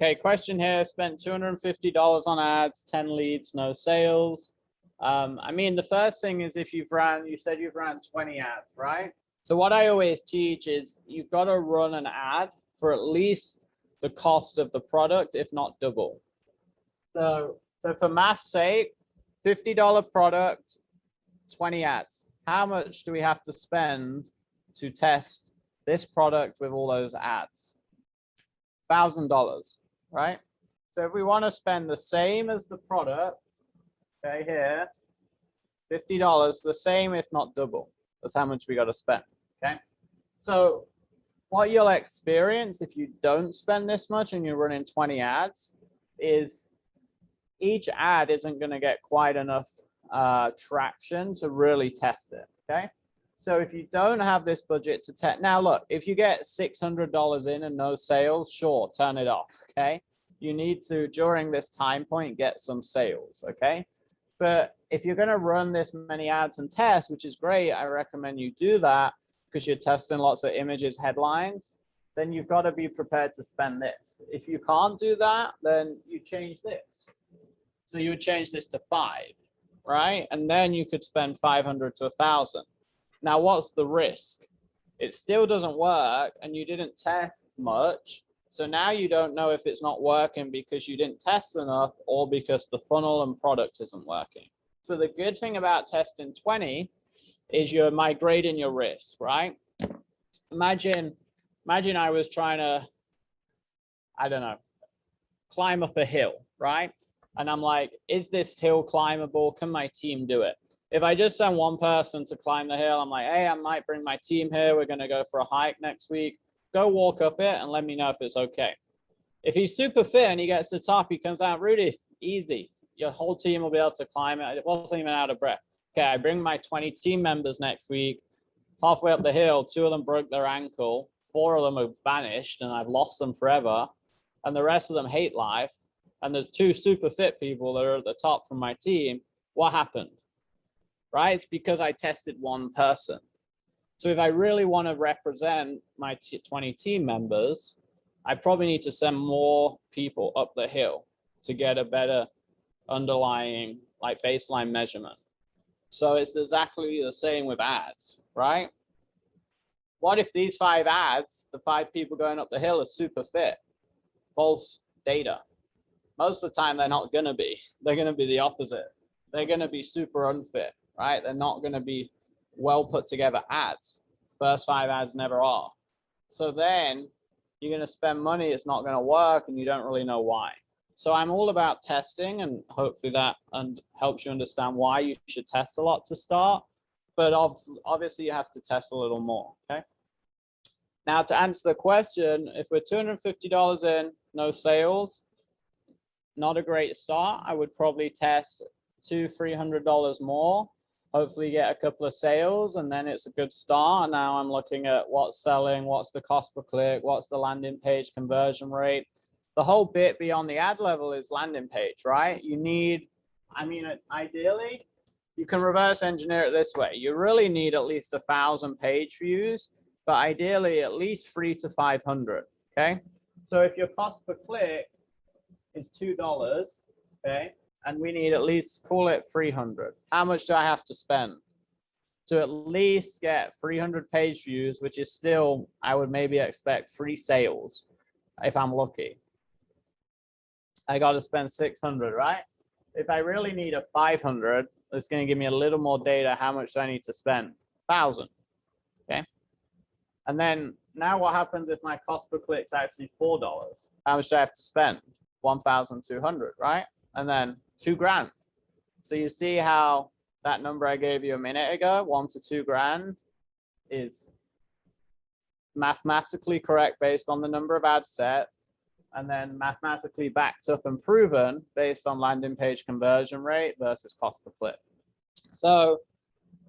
Okay, question here, spent $250 on ads, 10 leads, no sales. I mean, the first thing is if you said you've ran 20 ads, right? So what I always teach is you've got to run an ad for at least the cost of the product, if not double. So for math's sake, $50 product, 20 ads. How much do we have to spend to test this product with all those ads? $1,000, right? So if we want to spend the same as the product, okay, here, $50, the same if not double. That's how much we got to spend, okay? So what you'll experience if you don't spend this much and you're running 20 ads is each ad isn't going to get quite enough traction to really test it, okay? So if you don't have this budget to test, now look, if you get $600 in and no sales, sure, turn it off, okay? You need to, during this time point, get some sales, okay? But if you're going to run this many ads and tests, which is great, I recommend you do that because you're testing lots of images, headlines, then you've got to be prepared to spend this. If you can't do that, then you change this. So you would change this to 5, right? And then you could spend 500 to 1,000. Now, what's the risk? It still doesn't work and you didn't test much. So now you don't know if it's not working because you didn't test enough or because the funnel and product isn't working. So the good thing about testing 20 is you're migrating your risk, right? Imagine I was trying to, I don't know, climb up a hill, right? And I'm like, is this hill climbable? Can my team do it? If I just send one person to climb the hill, I'm like, hey, I might bring my team here. We're going to go for a hike next week. Go walk up it and let me know if it's okay. If he's super fit and he gets to the top, he comes out, Rudy, easy. Your whole team will be able to climb it. It wasn't even out of breath. Okay, I bring my 20 team members next week. Halfway up the hill, 2 of them broke their ankle. 4 of them have vanished and I've lost them forever. And the rest of them hate life. And there's 2 super fit people that are at the top from my team. What happened? Right? It's because I tested one person. So if I really want to represent my 20 team members, I probably need to send more people up the hill to get a better underlying like baseline measurement. So it's exactly the same with ads, right? What if these 5 ads, the 5 people going up the hill are super fit? False data. Most of the time they're not going to be. They're going to be the opposite. They're going to be super unfit, right? They're not going to be well put together ads. First 5 ads never are. So then you're going to spend money, it's not going to work, and you don't really know why. So I'm all about testing, and hopefully that helps you understand why you should test a lot to start. But obviously you have to test a little more, okay? Now to answer the question, if we're $250 in, no sales, not a great start. I would probably test $200-300 more. Hopefully get a couple of sales and then it's a good start. Now I'm looking at what's selling, what's the cost per click, what's the landing page conversion rate. The whole bit beyond the ad level is landing page, right? You need, I mean, ideally, you can reverse engineer it this way. You really need at least 1,000 page views, but ideally at least 300 to 500, okay? So if your cost per click is $2, okay? And we need at least, call it 300. How much do I have to spend to at least get 300 page views, which is still, I would maybe expect 3 sales if I'm lucky. I got to spend 600, right? If I really need a 500, it's going to give me a little more data. How much do I need to spend? 1,000, okay? And then now what happens if my cost per click is actually $4? How much do I have to spend? 1,200, right? And then $2,000. So you see how that number I gave you a minute ago, $1,000 to $2,000, is mathematically correct based on the number of ad sets, and then mathematically backed up and proven based on landing page conversion rate versus cost per click. So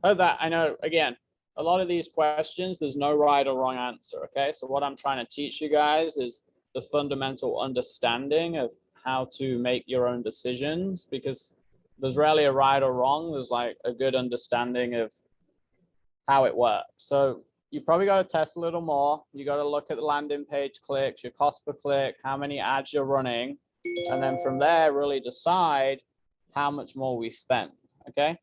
hope that, I know, again, a lot of these questions, there's no right or wrong answer, okay? So what I'm trying to teach you guys is the fundamental understanding of how to make your own decisions, because there's rarely a right or wrong. There's like a good understanding of how it works. So you probably got to test a little more. You got to look at the landing page clicks, your cost per click, how many ads you're running, and then from there really decide how much more we spend. Okay.